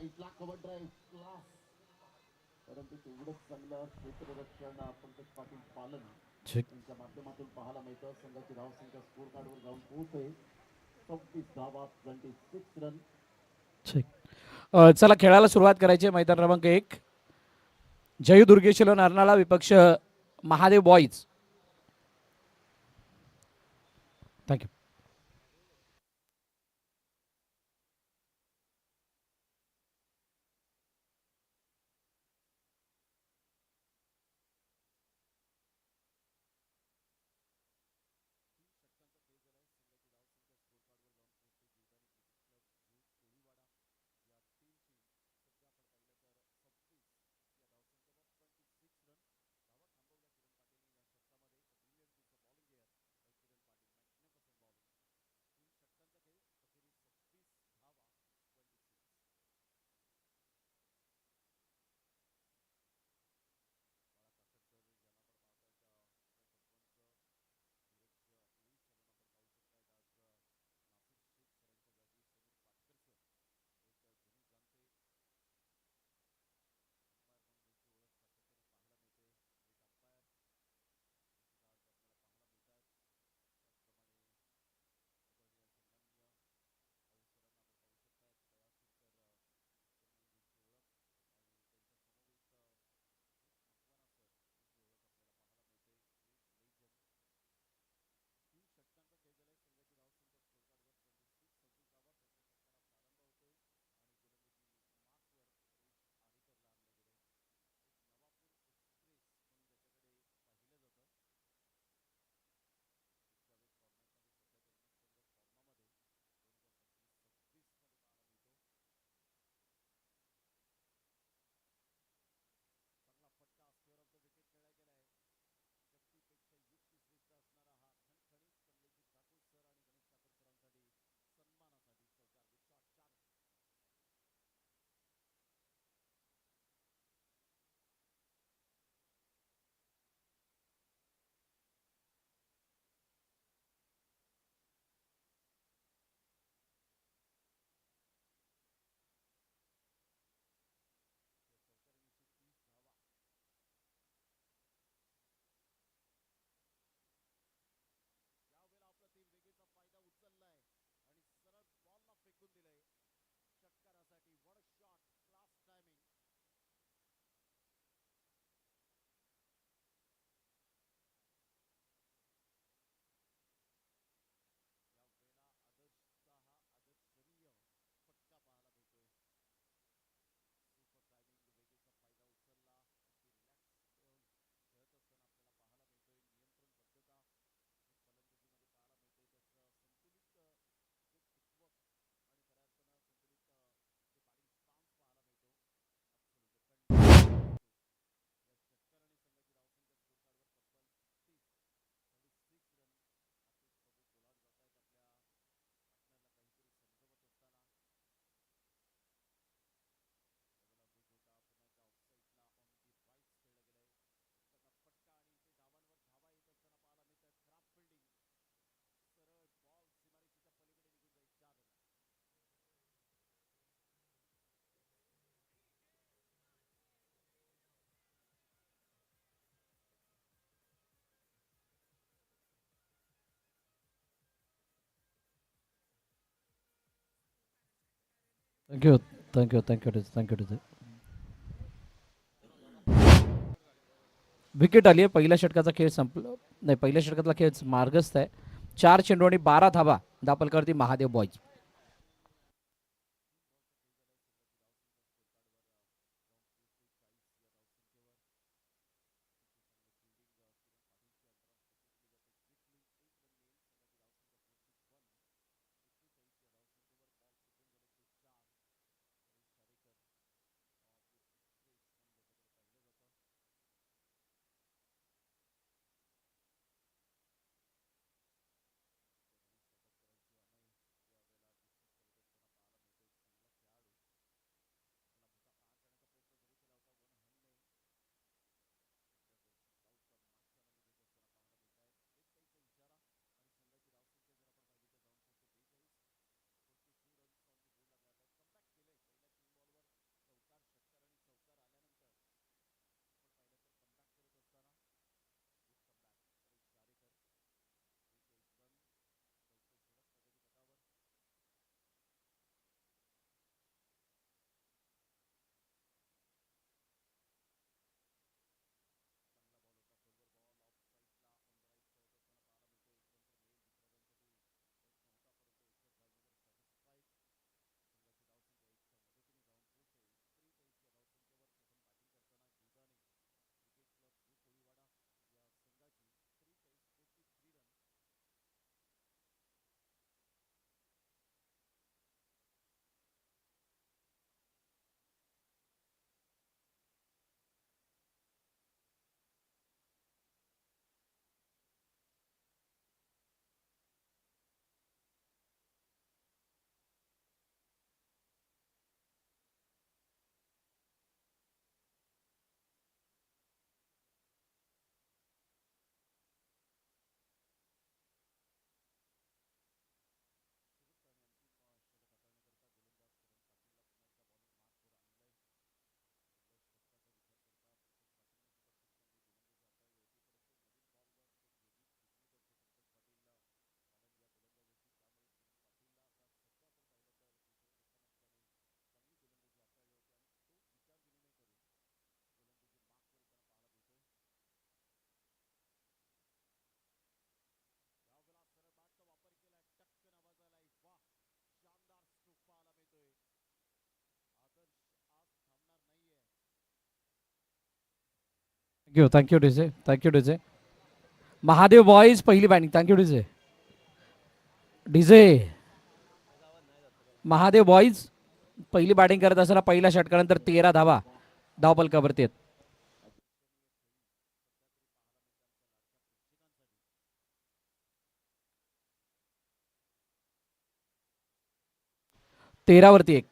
राईटला cover drive class, परंतु तेवढंच चांगलं क्षेत्ररक्षण पंकज पाटील पालन यांच्या माध्यमातून पाहायला मिळतं. संघाची धावसंख्या स्कोर कार्डवर जाऊन पोहोचते 26 धावा, 26 रन. चला खेळाला सुरुवात करायची. मैदान क्रमांक 1 जयू दुर्गेश्वर अर्नाळा विपक्ष Mahadev boys. Thank you. Thank you thank you thank you thank you. Wicket आली आहे. पहिल्या षटकाचा खेळ संपला नाही. पहिल्या षटकातला खेळ मार्गस्थ आहे. 4 चेंडू आणि 12 धाबा दापलकरती Mahadev boys. Thank you DJ, thank you DJ. Mahadev boys पहिली batting. Thank you DJ. DJ Mahadev boys पहिली बॅटिंग करत असताना पहिल्या षटकानंतर 13 धावा धावपलकावरती आहेत. तेरावरती एक.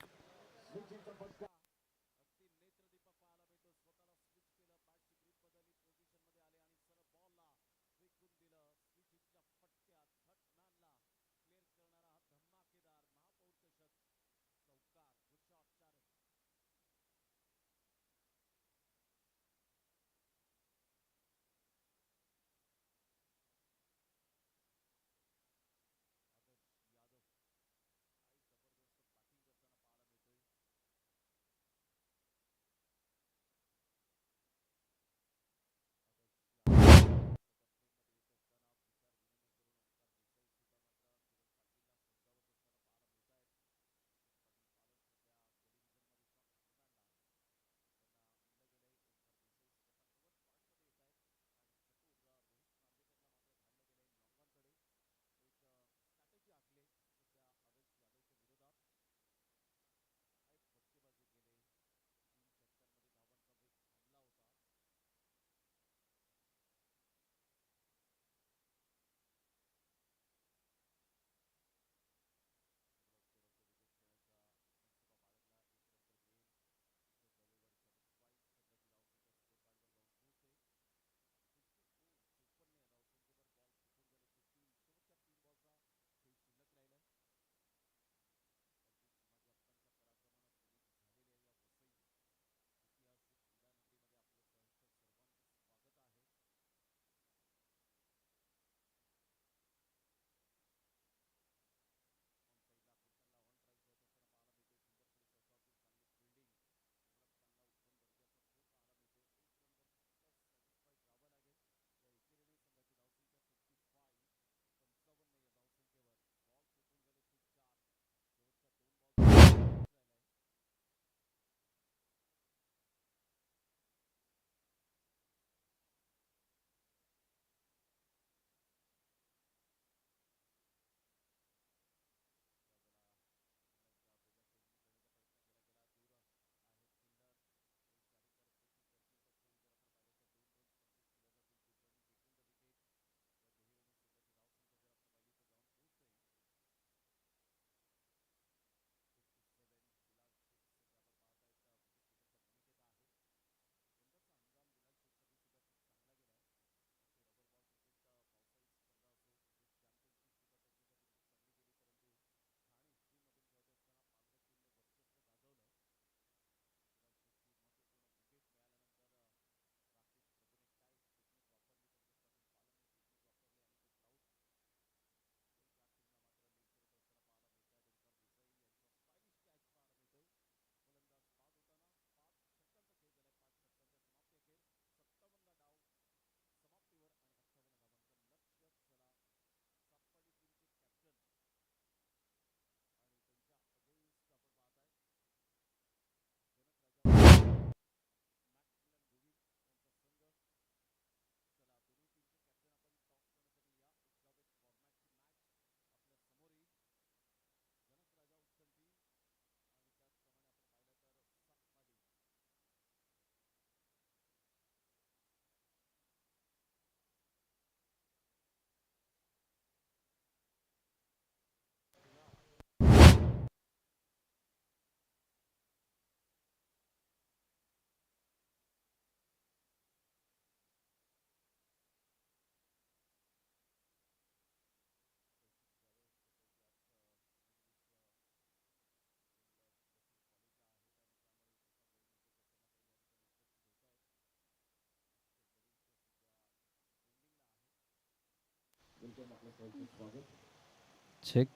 Check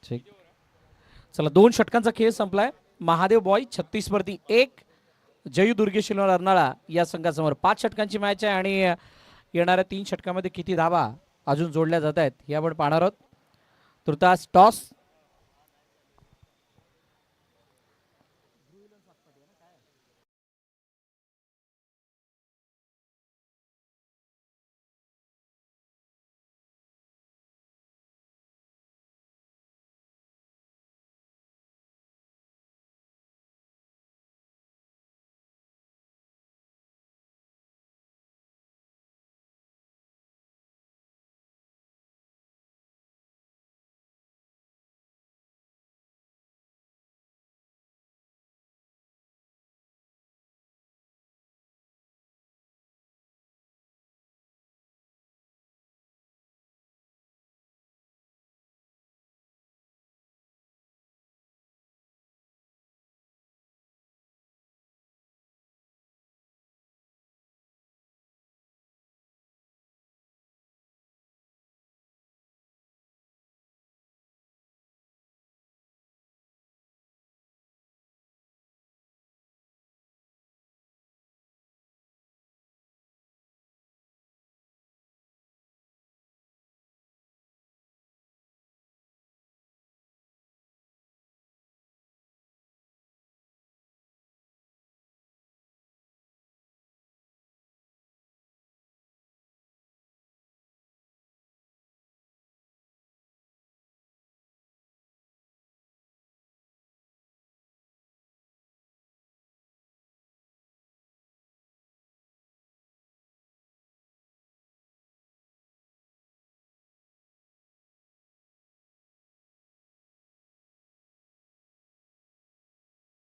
check. चला 2 षटकांचा खेळ संपलाय. महादेव बॉय 36 वरती 1, जयू दुर्गेश्वर अर्नाळा या संघासमोर 5 षटकांची मॅच आहे आणि येणाऱ्या 3 षटकामध्ये किती धावा अजून जोडल्या जात आहेत हे आपण पाहणार आहोत. तुर्तास टॉस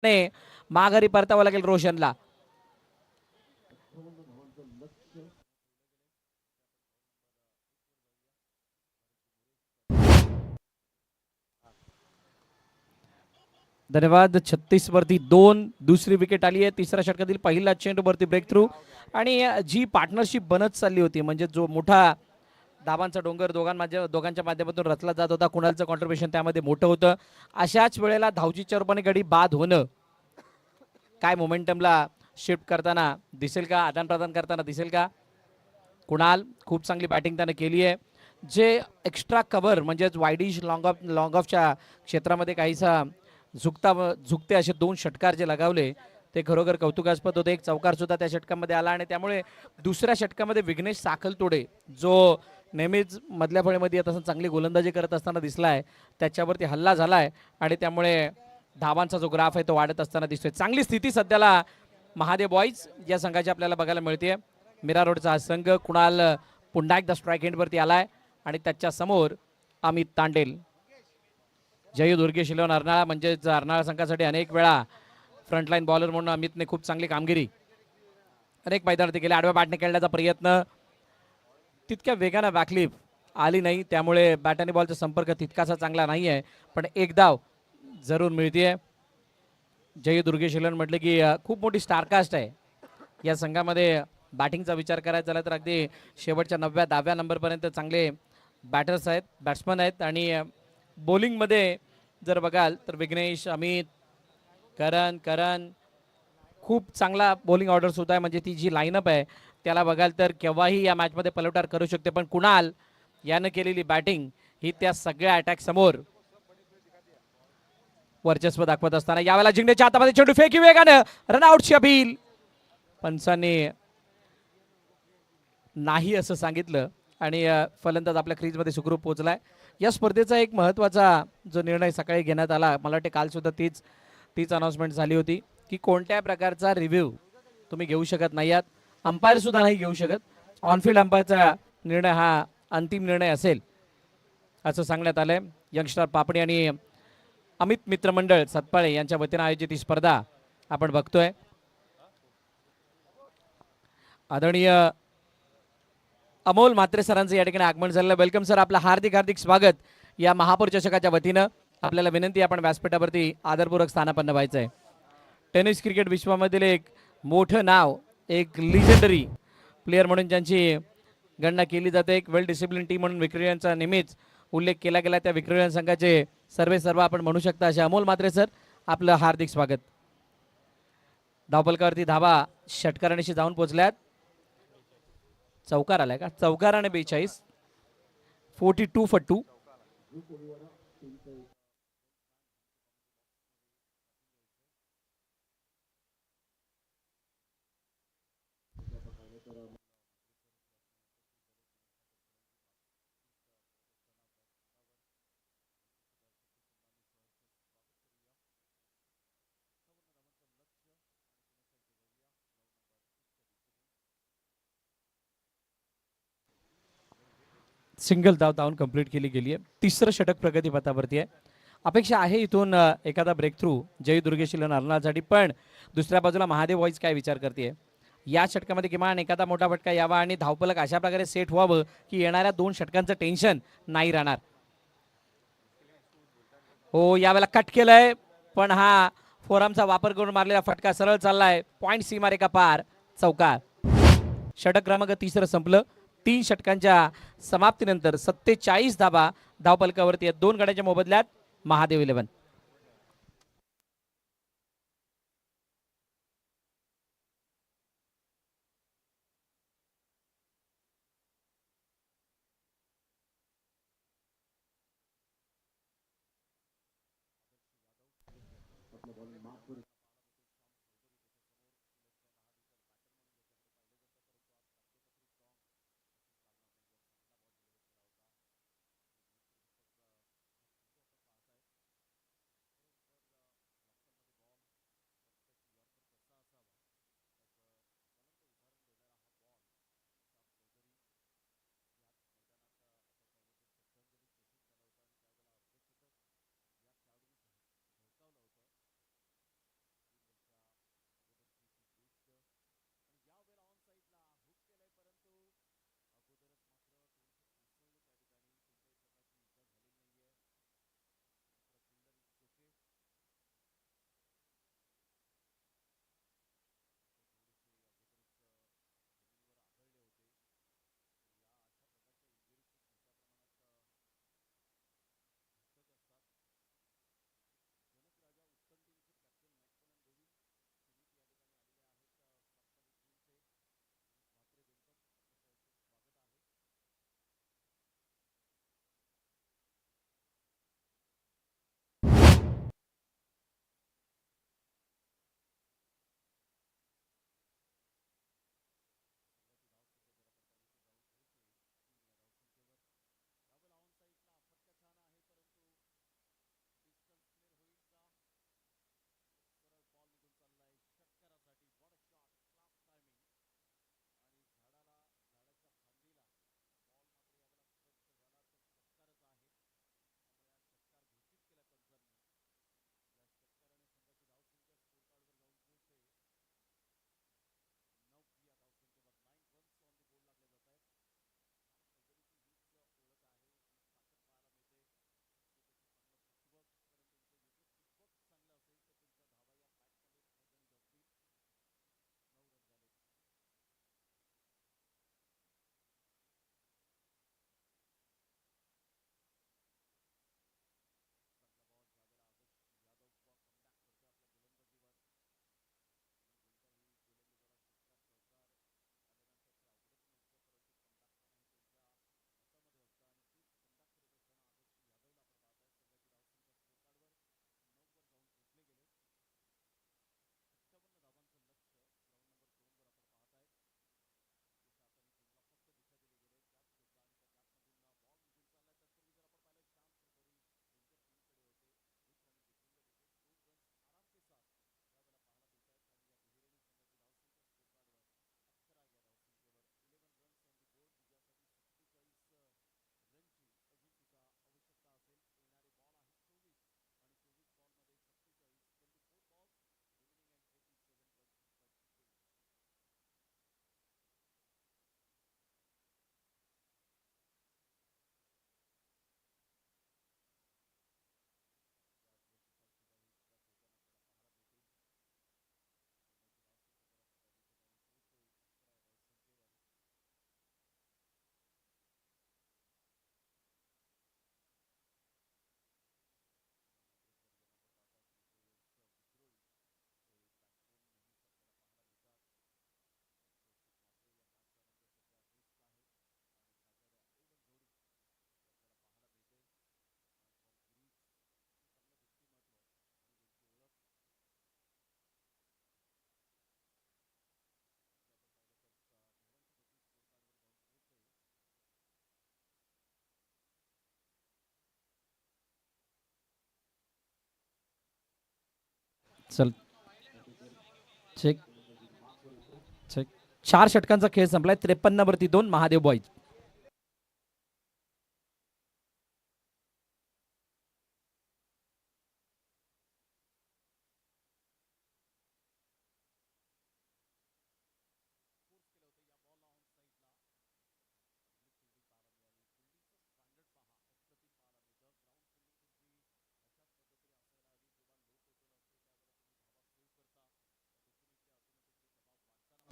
ने माघारी परतावं लागेल रोशनला. धन्यवाद. 36 वरती 2, दुसरी विकेट आली आहे. तिसऱ्या षटकातील पहिला चेंडू वरती ब्रेक थ्रू आणि जी पार्टनरशिप बनत चालली होती, म्हणजे जो मोठा धाबांचा डोंगर दोघांच्या माध्यमातून रचला जात होता, कुणालचं कॉन्ट्रीब्युशन त्यामध्ये मोठं होतं. अशाच वेळेला धावजीच्या रूपाने गडी बाद होणं काय मोमेंटमला शिफ्ट करताना दिसेल का, आदान प्रदान करताना दिसेल का? कुणाल खूप चांगली बॅटिंग त्याने केली आहे. जे एक्स्ट्रा कव्हर म्हणजेच वायडिश लॉंग ऑफच्या क्षेत्रामध्ये काहीसा झुकते असे 2 षटकार जे लगावले ते खरोखर कौतुकास्पद होते. एक चौकार सुद्धा त्या षटकामध्ये आला आणि त्यामुळे दुसऱ्या षटकामध्ये विघ्नेश साखलतोडे जो नेहमीच मधल्या फळीमध्ये येत असताना चांगली गोलंदाजी करत असताना दिसलाय, त्याच्यावरती हल्ला झालाय आणि त्यामुळे धावांचा जो ग्राफ आहे तो वाढत असताना दिसतोय. चांगली स्थिती सध्याला महादेव बॉईज या संघाची आपल्याला बघायला मिळते. मीरा रोडचा हा संघ. कुणाल पुन्हा एकदा स्ट्राईक एंडवरती आलाय आणि त्याच्या समोर अमित तांडेल. जयू दुर्गे शिलोन अर्नाळा म्हणजेच अर्नाळा संघासाठी अनेक वेळा फ्रंटलाईन बॉलर म्हणून अमितने खूप चांगली कामगिरी अनेक मैदानात केली. आडव्या बॅटने खेळण्याचा प्रयत्न तितक्या वेगानं बॅकलिप आली नाही, त्यामुळे बॅट आणि बॉलचा संपर्क तितकासा चांगला नाही आहे, पण एक धाव जरूर मिळतीये. जयू दुर्गे शिलोन म्हटलं की खूप मोठी स्टारकास्ट आहे या संघामध्ये. बॅटिंगचा विचार करायचा झाला तर अगदी शेवटच्या 9व्या 10व्या नंबरपर्यंत चांगले बॅटर्स आहेत, बॅट्समन आहेत. आणि बॉलिंगमध्ये जर बघाल तर विघ्नेश, अमित, करण खूप चांगला बॉलिंग ऑर्डर सुद्धा आहे. म्हणजे ती जी लाईनअप आहे त्याला बघाल तर केव्हाही या मॅचमध्ये पलटवार करू शकते, पण कुणाल यानं केलेली बॅटिंग ही त्या सगळ्या अटॅक समोर वर्चस्व दाखवत असताना यावेळेला जिंकण्याच्या हातामध्ये चेंडू फेकी वेगानं रनआउटची अपील. पंचांनी नाही असं सांगितलं आणि फलंदाज आपल्या क्रीजमध्ये सुखरूप पोहोचलाय. या स्पर्धेचा एक महत्त्वाचा जो निर्णय सकाळी घेण्यात आला, मला वाटते काल सुद्धा तीच अनाउन्समेंट झाली होती की कोणत्या प्रकारचा रिव्ह्यू तुम्ही घेऊ शकत नाही आहात, अंपायर सुद्धा नाही घेऊ शकत. ऑनफिल्ड अंपायरचा निर्णय हा अंतिम निर्णय असेल असं सांगण्यात आलंय. यंगस्टर पापडी आणि अमित मित्रमंडळ सतपाळे यांच्या वतीनं आयोजित ही स्पर्धा आपण बघतोय. आदरणीय अमोल म्हात्रे सरांचं या ठिकाणी आगमन झालेलं. वेलकम सर, आपलं हार्दिक हार्दिक स्वागत या महापौर चषकाच्या वतीनं. आपल्याला विनंती, आपण व्यासपीठावरती आदरपूर्वक स्थानापन्न व्हायचं आहे. टेनिस क्रिकेट विश्वामधील एक मोठं नाव, एक लिजेंडरी प्लेयर म्हणून ज्यांची गणना केली जाते, एक वेल डिसिप्लिन टीम म्हणून विक्टोरियनचा नेहमीच उल्लेख केला गेला. त्या विक्टोरियन संघाचे सर्व आपण म्हणू शकता असे अमोल म्हात्रे सर, आपलं हार्दिक स्वागत. धावपलकावरती धावा षटकारांशी जाऊन पोहोचल्यात. चौकार आलाय का? चौकार आणि 42, 42 for 2. सिंगल धावून कंप्लीट केली गेली आहे. तिसरं षटक प्रगतीपथावरती आहे. अपेक्षा आहे इथून एखादा ब्रेक थ्रू जय दुर्गेशीलन अर्नासाठी, पण दुसऱ्या बाजूला महादेव वॉईस काय विचार करते, या षटकामध्ये किमान एखादा मोठा फटका यावा आणि धावपलक अशा प्रकारे सेट व्हावं की येणाऱ्या 2 षटकांचं टेन्शन नाही राहणार. हो, यावेळेला कट केलंय, पण हा फोरमचा वापर करून मारलेला फटका सरळ चाललाय. पॉइंट सीमारेखा पार, चौकार. षटक क्रमांक 3 संपलं. 3 षटकांच्या समाप्तीनंतर 47 धाबा धावपलकावरती आहेत. 2 गड्यांच्या मोबदल्यात महादेव 11. चल चेक चेक 4 षटकांचा खेळ संपलाय. 53-2 Mahadev boys.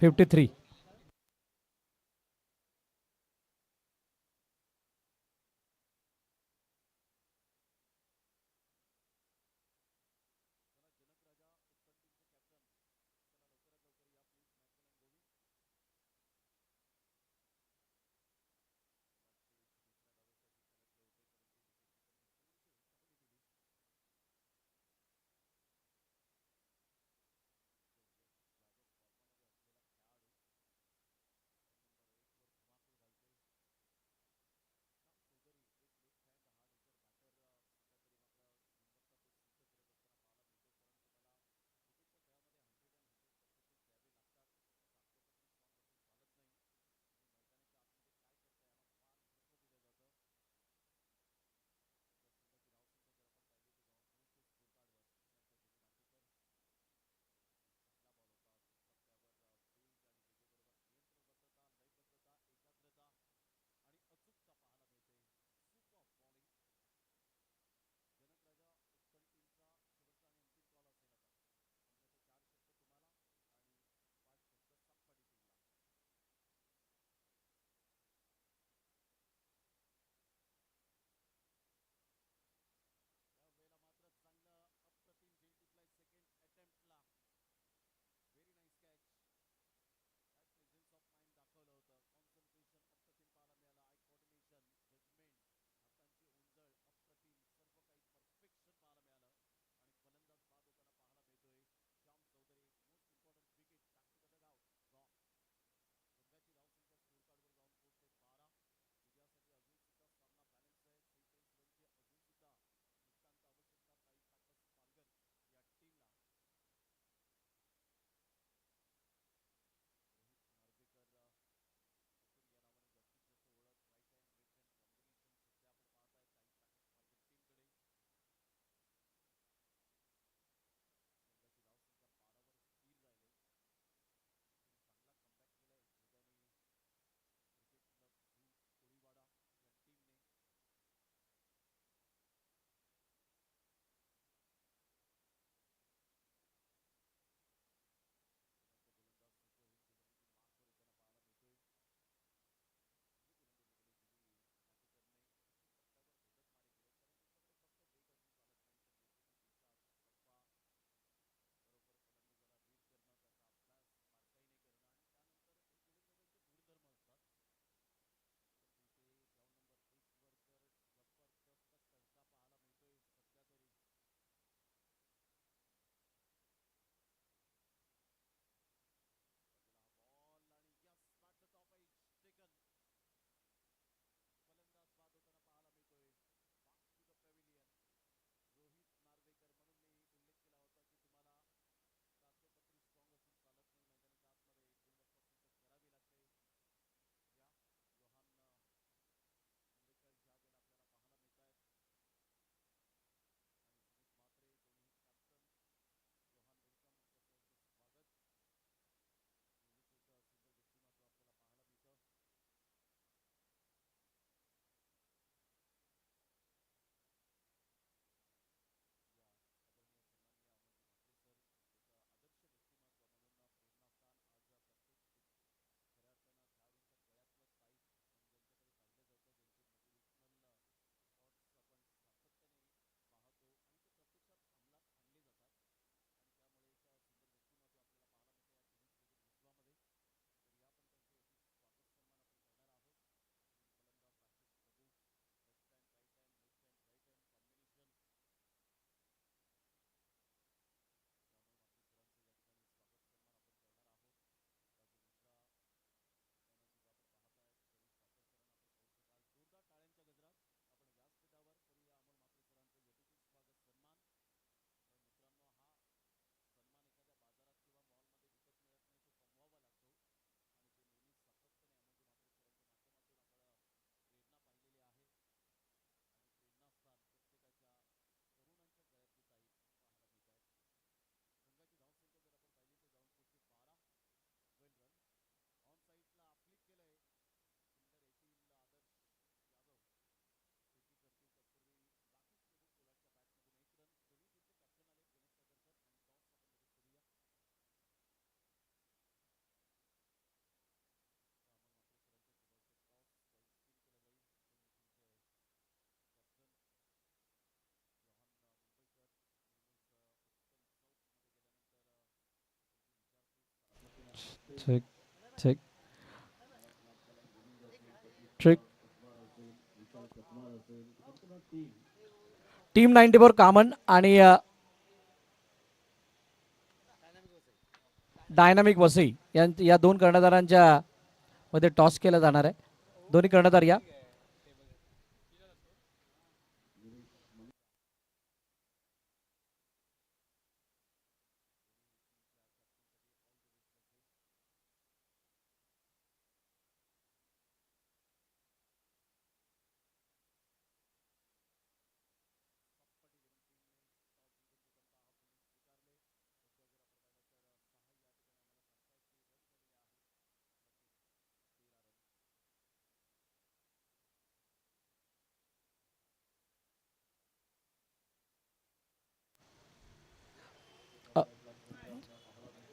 Fifty three. Check check trick team 94 कामन आणि डायनामिक वसई या दोन कर्णधारांच्या मध्ये टॉस केला जाणार आहे. दोन्ही कर्णधार या.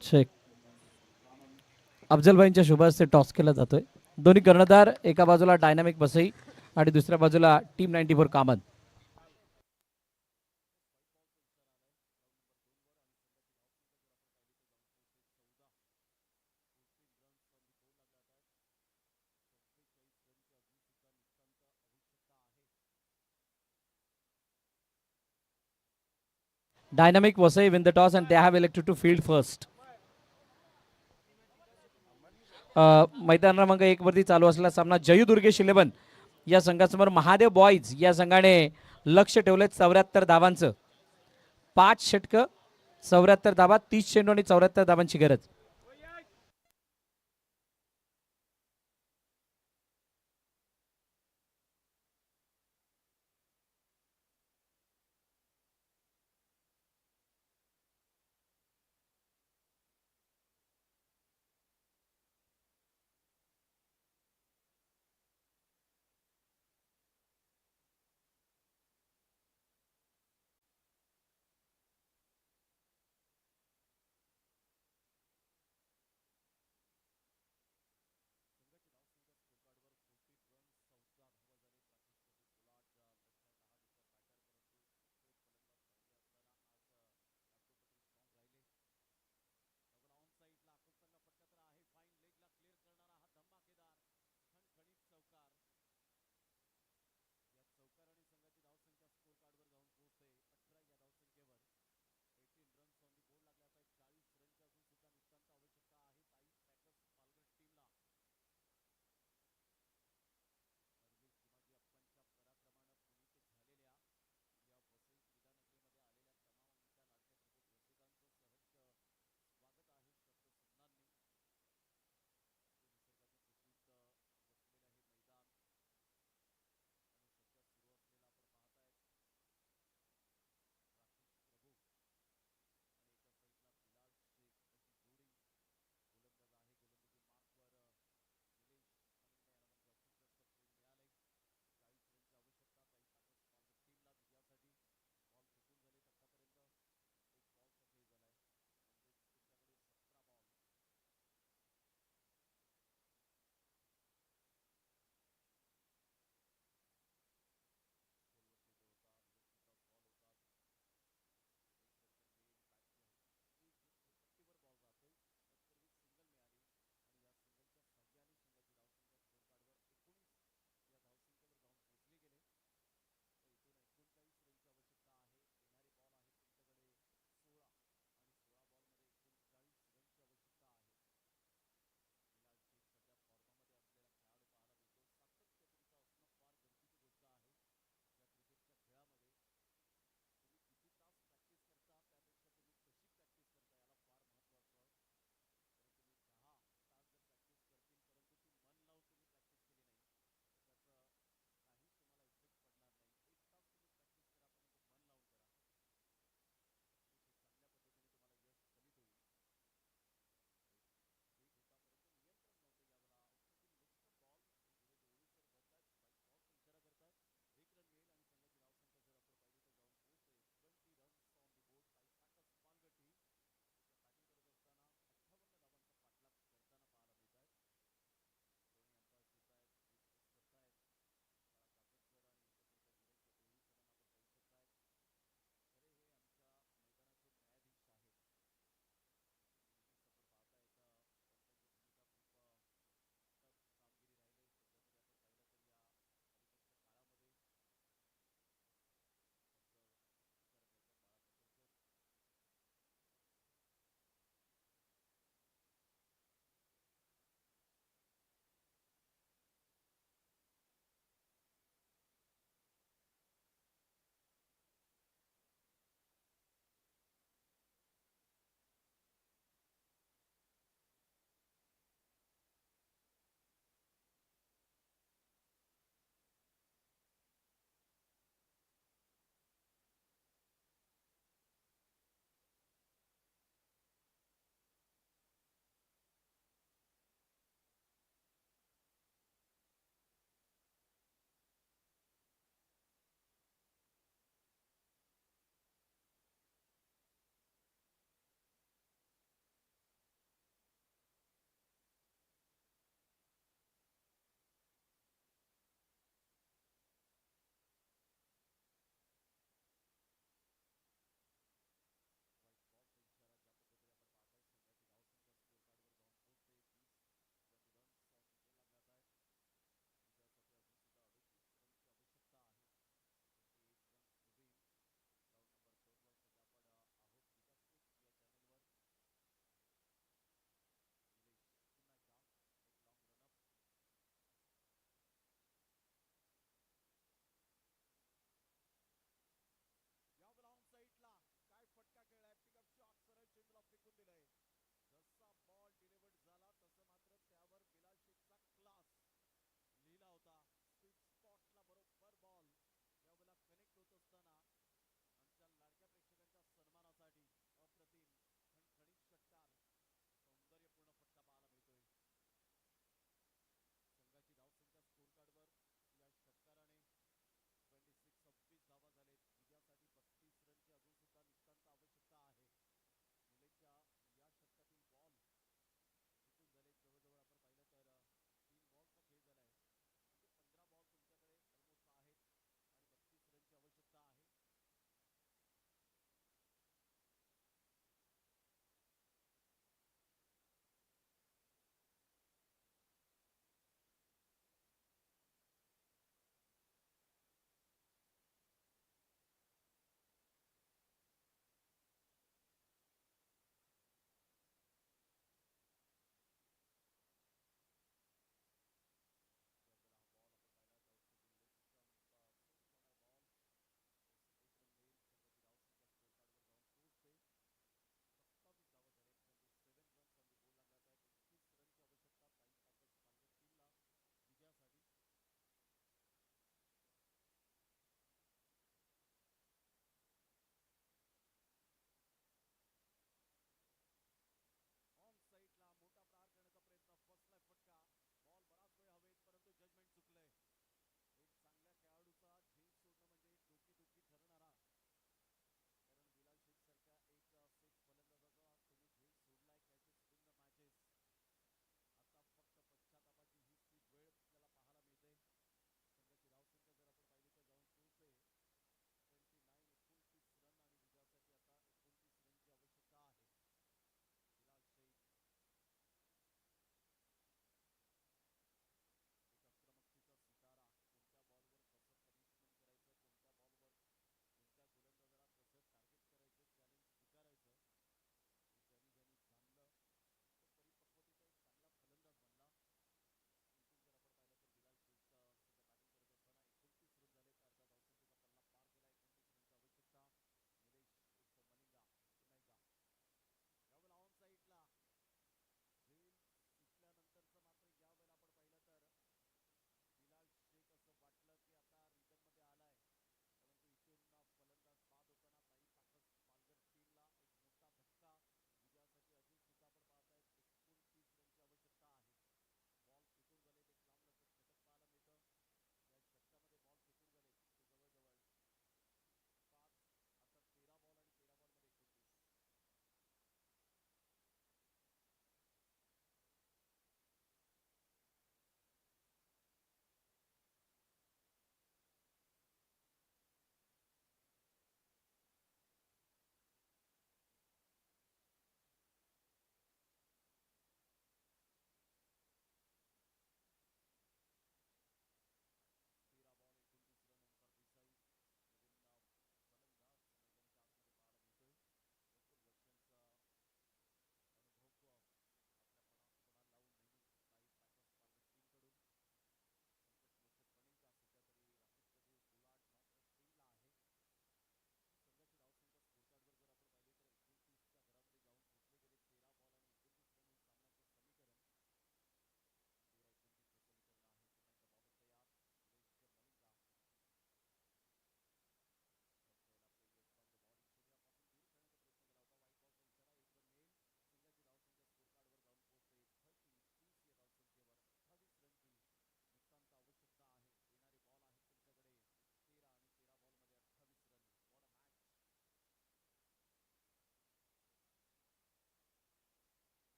चेक अफजलभाईंच्या शुभ हस्ते टॉस केला जातोय. दोन्ही कर्णधार एका बाजूला डायनामिक वसई आणि दुसऱ्या बाजूला टीम 94 कामन. Dynamic Vasai win the toss and they have elected to field first. मैदान क्रमांक 1 वरती चालू असलेला सामना जयू दुर्गेश 11 या संघासमोर महादेव बॉईज या संघाने लक्ष ठेवले 74 धावांचं. 5 षटकं 74 धावा 30 चेंडू आणि 74 धावांची गरज.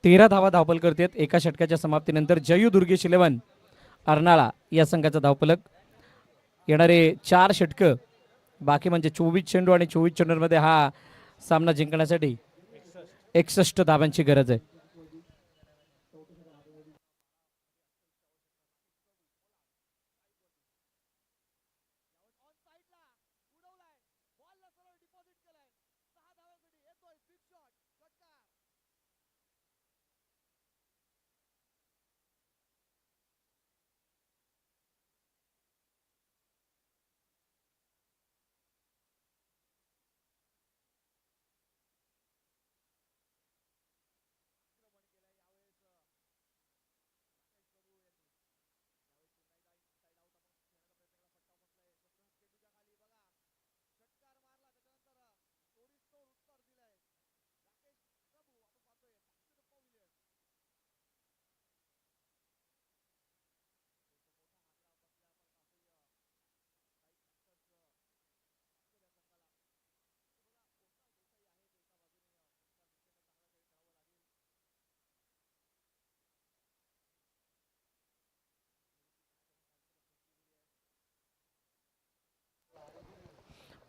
13 धावा धावपल करतात एका षटकाच्या समाप्तीनंतर. जयू दुर्गेश 11 अर्नाळा या संघाचा धावपलक. येणारे 4 षटकं बाकी म्हणजे 24 चेंडू आणि 24 चेंडूंमध्ये हा सामना जिंकण्यासाठी 61 धावांची गरज आहे.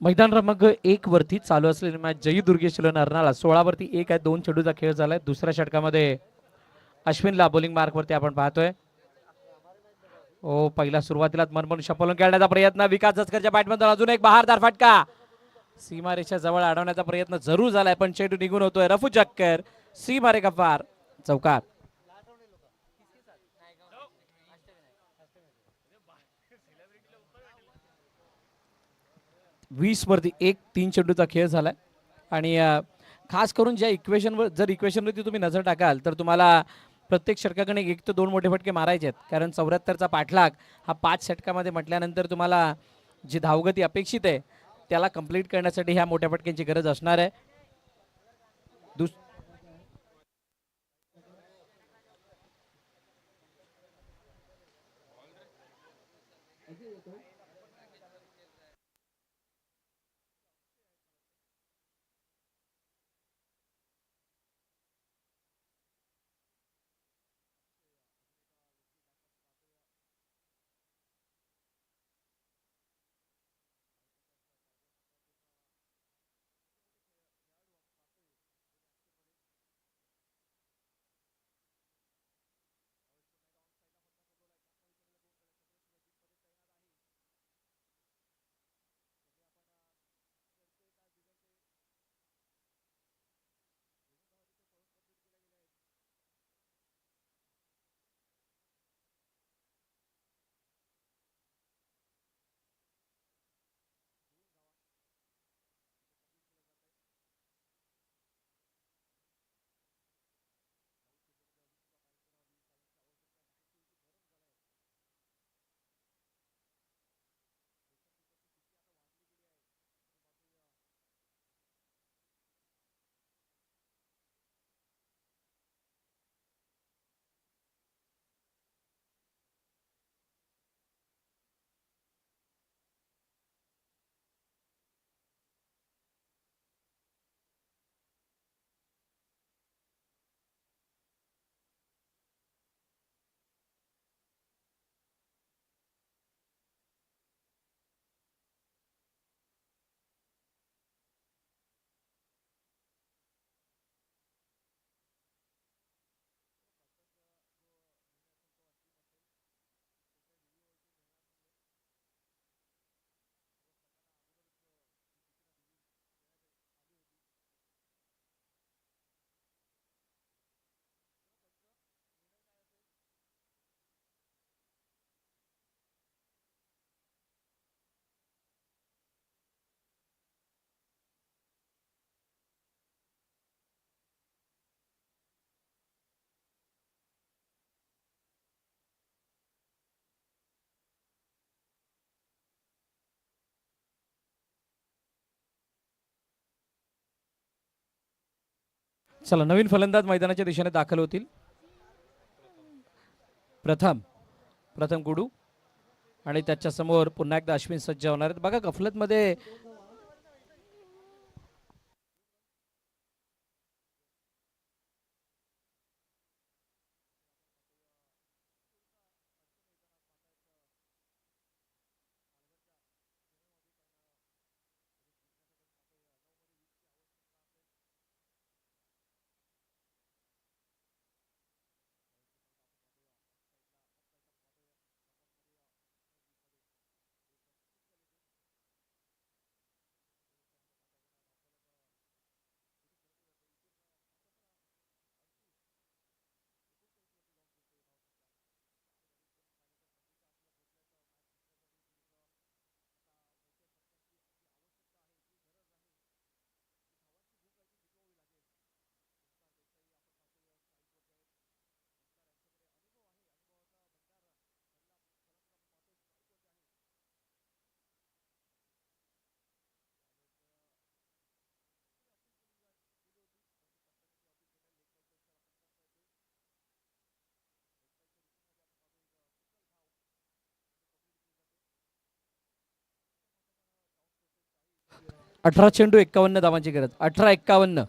मैदान क्रमांक 1 वरती चालू असलेली मॅच जयू दुर्गेश अर्नाळा 16 वरती 1 आहे. 2 चेंडूचा खेळ झालाय. दुसऱ्या षटकामध्ये अश्विनला बॉलिंग मार्क वरती आपण पाहतोय. पहिला सुरुवातीलाच मनमोहन शपलून खेळण्याचा प्रयत्न. विकास जसकरच्या बॅटमधून अजून एक बहारदार फटका. सीमारेषा जवळ अडवण्याचा प्रयत्न जरूर झालाय पण चेंडू निघून होतोय. रफू चक्कर सीमारे गफ्फार चौकार. 20 वरती 1 3 चेंडूचा खेळ झालाय. आणि खास करून ज्या इक्वेशनवर जर इक्वेशनवरती तुम्ही नजर टाकाल तर तुम्हाला प्रत्येक षटकाकडे 1 ते 2 मोठे फटके मारायचे आहेत. कारण 74चा पाठलाग हा 5 षटकामध्ये म्हटल्यानंतर तुम्हाला जी धावगती अपेक्षित आहे त्याला कंप्लीट करण्यासाठी ह्या मोठ्या फटक्यांची गरज असणार आहे. चला नवीन फलंदाज मैदानाच्या दिशेने दाखल होतील. प्रथम गुडू आणि त्याच्या समोर पुन्हा एकदा अश्विन सज्ज होणार आहेत. बघा गफलतमध्ये 18 चेंडू 51 धावांची गरज. 18-51.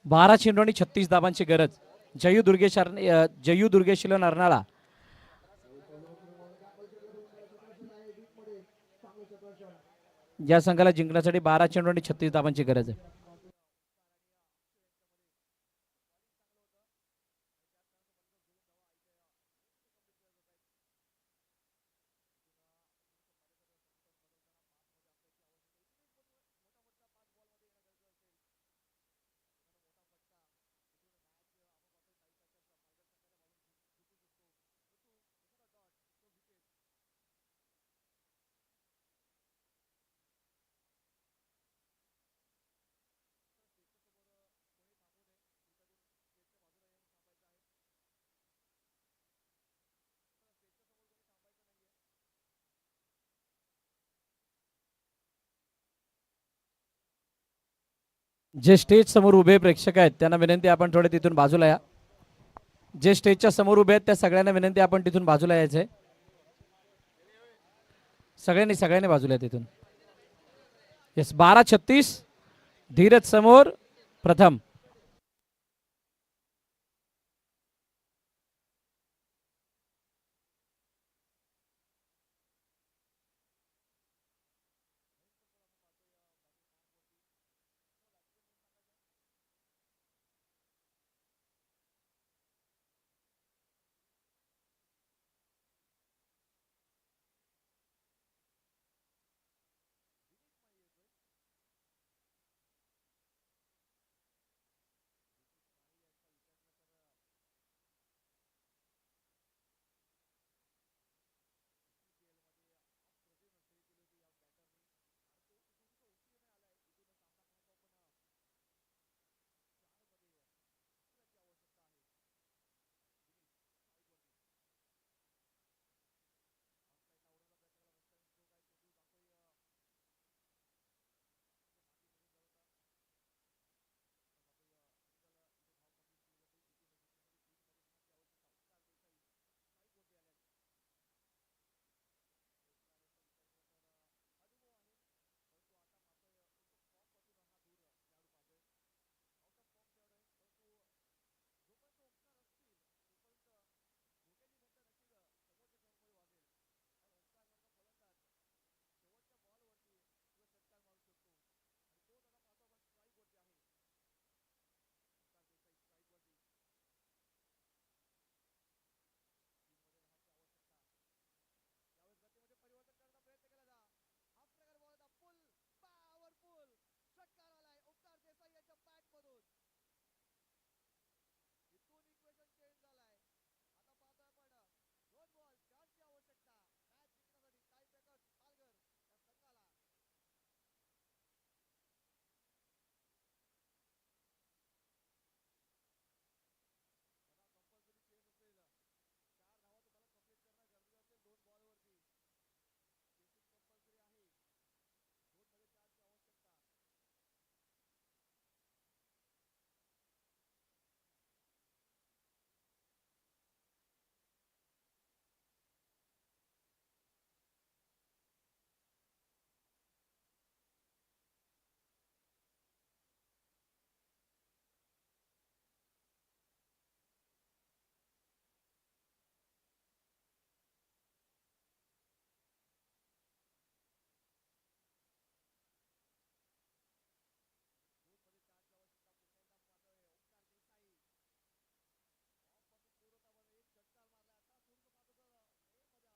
बारा चेंडू आणि 36 धावांची गरज. जयू दुर्गेशिलो नरनाळा या संघाला जिंकण्यासाठी 12 चेंडू आणि 36 धावांची गरज आहे. जे स्टेज समोर उभे प्रेक्षक आहेत त्यांना विनंती, आपण थोडे तिथून बाजूला या. जे स्टेजच्या समोर उभे आहेत त्या सगळ्यांना विनंती आपण तिथून बाजूला यायचंय. सगळ्यांनी बाजूला या तिथून. येस 12-36 धीरज समोर प्रथम.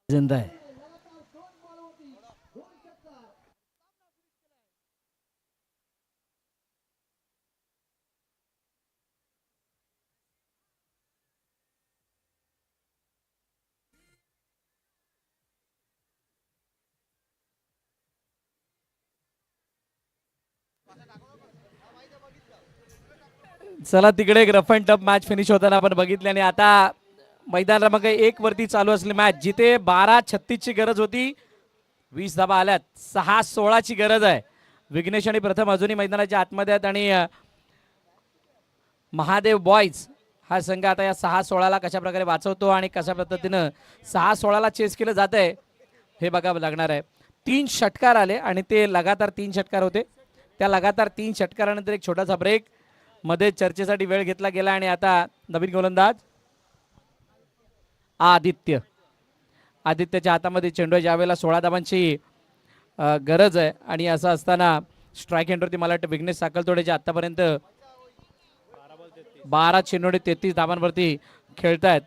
जिंदा आहे. चला तिकडे एक rough and tough match finish होताना आपण बघितले आणि आता मैदान क्रमांक 1 वरती चालू असलेली मॅच जिथे 12-36 ची गरज होती 20 धाबा आल्यात. 6-16 ची गरज आहे. विघ्नेश आणि प्रथम अजूनही मैदानाच्या आतमध्ये आहेत आणि महादेव बॉयज हा संघ आता या 6-16 ला कशा प्रकारे वाचवतो आणि कशा पद्धतीनं 6-16 ला चेस केलं जात आहे हे बघावं लागणार आहे. 3 षटकार आले आणि ते लगातार 3 षटकार होते. त्या लगातार 3 षटकारानंतर एक छोटासा ब्रेक मध्ये चर्चेसाठी वेळ घेतला गेला आणि आता नवीन गोलंदाज आदित्यच्या हातामध्ये चेंडू आहे. ज्यावेळेला 16 धावांची गरज आहे आणि असं असताना स्ट्राईक एंडवरती मला वाटतं विघ्नेश साकलतोडे आतापर्यंत 12 चेंडू 33 धावांवरती खेळतायत.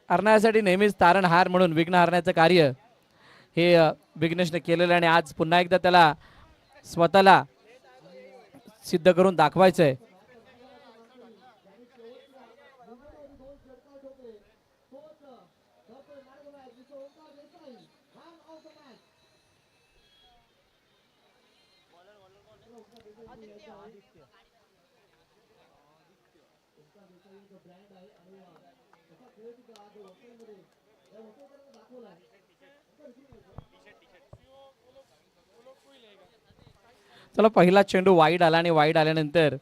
हरण्यासाठी नेहमीच तारणहार म्हणून विघ्न हरण्याचं कार्य हे विघ्नेशने केलेलं आणि आज पुन्हा एकदा त्याला स्वतःला सिद्ध करून दाखवायचं आहे. चला पहिला चेंडू वाईड आला आणि वाईड आल्यानंतर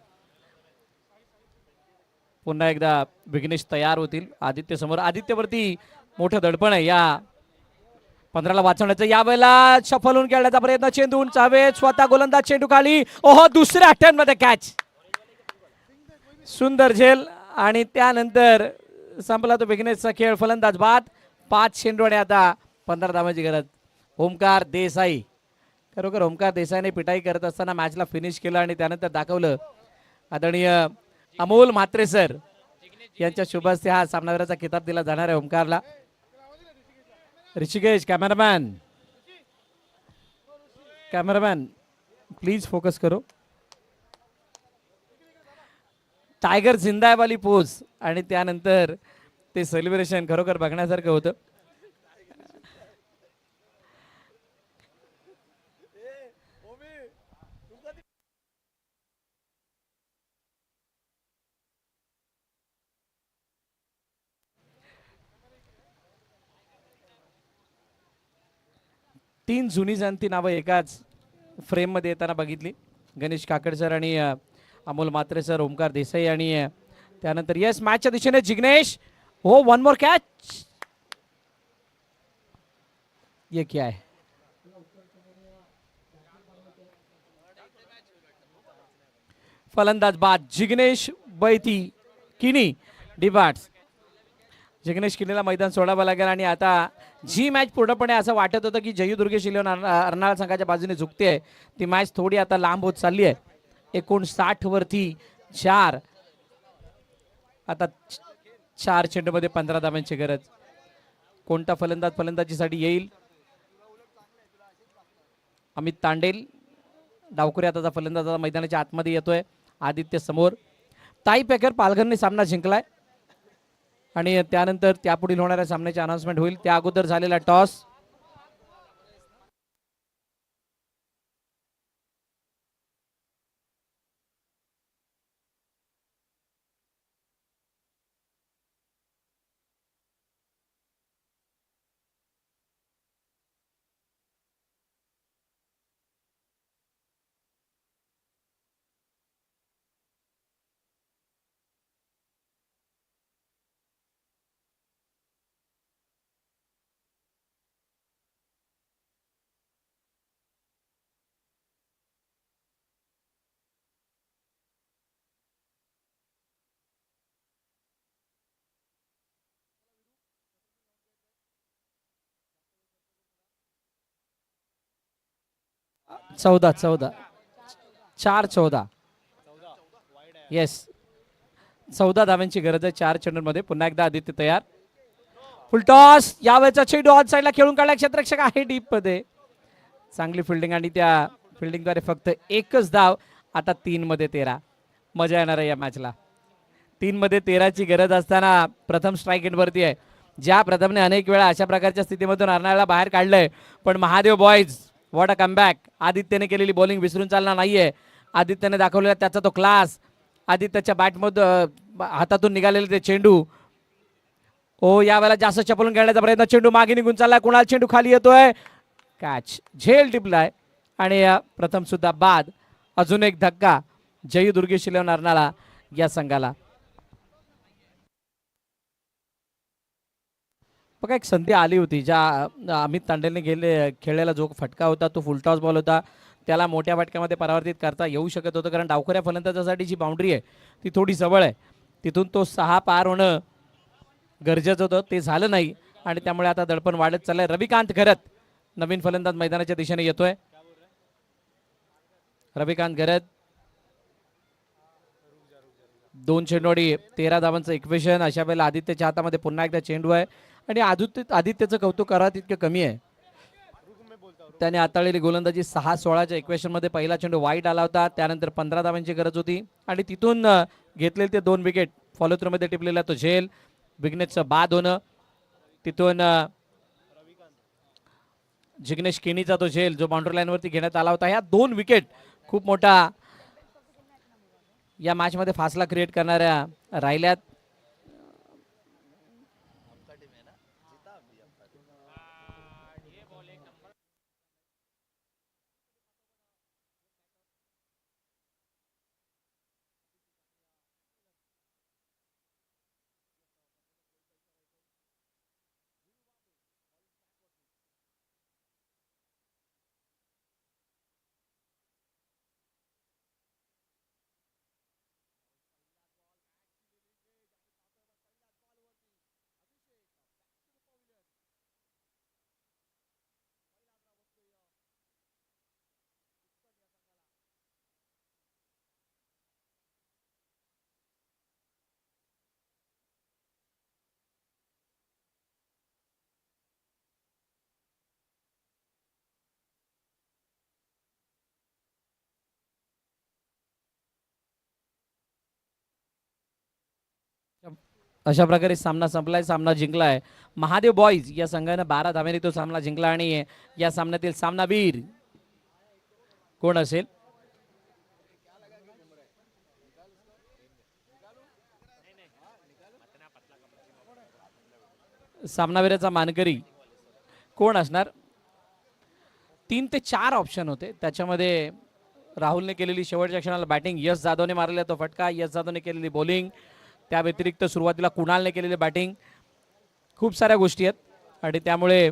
पुन्हा एकदा विघ्नेश तयार होतील. आदित्य समोर, आदित्यवरती मोठं दडपण आहे. या 15ला वाचवण्याचं, यावेळेला सफल होऊन खेळण्याचा प्रयत्न, चेंडू उंचावे, स्वतः गोलंदाज चेंडू खाली. ओहो, दुसऱ्या अटेम्प्ट मध्ये कॅच. सुंदर झेल आणि त्यानंतर संपला तो विघ्नेशचा खेळ. फलंदाज बाद, 5 चेंडू आणि आता 15 धावांची गरज. ओमकार देसाई, खरोखर ओमकार देसाईने पिटाई करत असताना मॅचला फिनिश केलं आणि त्यानंतर दाखवलं. आदरणीय अमोल म्हात्रे सर यांच्या शुभ हस्ते हा सामनावीराचा किताब दिला जाणार आहे ओमकारला. ऋषिकेश, कॅमेरामॅन प्लीज फोकस करो. टायगर जिंदा वाली पोज आणि त्यानंतर ते सेलिब्रेशन खरोखर बघण्यासारखं होतं. तीन जुनी जाणती नावं एकाच फ्रेम मध्ये येताना बघितली. गणेश काकड सर आणि अमोल म्हात्रे सर, ओमकार देसाई आणि त्यानंतर यस मॅचच्या दिशेने जिग्नेश. हो, वन मोर कॅच. ये क्या है? फलंदाज बाद, जिग्नेश बैती किनी डिबाट्स. जिग्नेश किनीला मैदान सोडावं लागेल आणि आता जी मॅच पूर्णपणे असं वाटत होतं की जयू दुर्गेश इलेव्हन अर्नाळा संघाच्या बाजूने झुकते, ती मॅच थोडी आता लांब होत चालली आहे. 59 वरती 4. आता 4 चेंडूमध्ये 15 धावांची गरज. कोणता फलंदाज फलंदाजीसाठी येईल? अमित तांडेल डावकुरी आता फलंदाज मैदानाच्या आतमध्ये येतोय. आदित्य समोर. ताई पेकर पालघरने सामना जिंकलाय आणि त्यानंतर त्यापुढील होणाऱ्या सामन्याची अनाउन्समेंट होईल. त्या अगोदर झालेला टॉस. चौदा 4-14 येस, 14 धावांची गरज आहे 4 चेंडूंमध्ये. पुन्हा एकदा आदित्य तयार. फुलटॉस, यावेळेचा चेंडू ऑन साईडला खेळून काढला. क्षेत्ररक्षक आहे डीप मध्ये. चांगली फिल्डिंग आणि त्या फिल्डिंगद्वारे फक्त एकच धाव. आता 3 मध्ये 13. मजा येणार आहे या मॅचला. 3 मध्ये 13ची गरज असताना प्रथम स्ट्राईक एंडवरती आहे. ज्या प्रथमने अनेक वेळा अशा प्रकारच्या स्थितीमधून अर्नाळ्याला बाहेर काढलंय, पण Mahadev boys what a comeback. आदित्यने केलेली बॉलिंग विसरून चालणार नाहीये. आदित्यने दाखवलेला त्याचा तो क्लास. आदित्यच्या बॅटमध्ये हातातून निघालेले ते चेंडू. ओ, यावेळेला जास्त चपलून खेळण्याचा प्रयत्न. चेंडू मागे निघून चाललाय. कुणाल चेंडू खाली येतोय. कॅच, झेल टिपलाय आणि प्रथम सुद्धा बाद. अजून एक धक्का जयू दुर्गेश इलेव्हन अर्नाळा या संघाला. बघा, एक संधी आली होती ज्या अमित तांडेलने खेळलेला जो फटका होता तो फुलटॉस बॉल होता. त्याला मोठ्या फटक्यामध्ये परावर्तित करता येऊ शकत होतं, कारण डावखऱ्या फलंदाजासाठी जी बाउंड्री आहे ती थोडी जवळ आहे. तिथून तो 6 पार होणं गरजेचं होतं, ते झालं नाही आणि त्यामुळे आता दडपण वाढत चाललंय. रविकांत घरत नवीन फलंदाज मैदानाच्या दिशेने येतोय. रविकांत घरत 2 चेंडूंनी 13 धावांचं इक्वेशन. अशा वेळेला आदित्यच्या हातामध्ये पुन्हा एकदा चेंडू आहे आणि आदित्यचं कौतुक करा तितकं कमी आहे. त्याने हाताळलेली गोलंदाजी 6-16च्या इक्वेशन मध्ये पहिला चेंडू वाईट आला होता. त्यानंतर 15 धावांची गरज होती आणि तिथून घेतलेले ते 2 विकेट फॉलो थ्रू मध्ये टिपलेला तो झेल. विघ्नेशचं बाद होणं, तिथून जिग्नेश किनीचा तो झेल जो बाउंड्री लाईन वरती घेण्यात आला होता. ह्या 2 विकेट खूप मोठा या मॅच मध्ये फासला क्रिएट करणाऱ्या राहिल्यात. अशा प्रकारे सामना संपलाय, सामना जिंकलाय महादेव बॉईज या संघाने 12 धाव्यांनी तो सामना जिंकला आणि या सामन्यातील सामनावीर कोण असेल? सामनावीराचा मानकरी कोण असणार? 3 ते 4 ऑप्शन होते, त्याच्यामध्ये राहुलने केलेली शेवटच्या क्षणाला बॅटिंग, यश जाधवने मारलेला तो फटका, यश जाधवने केलेली बॉलिंग, त्या व्यतिरिक्त सुरुवातीला कुणालने केलेली बॅटिंग, खूप साऱ्या गोष्टी आहेत आणि त्यामुळे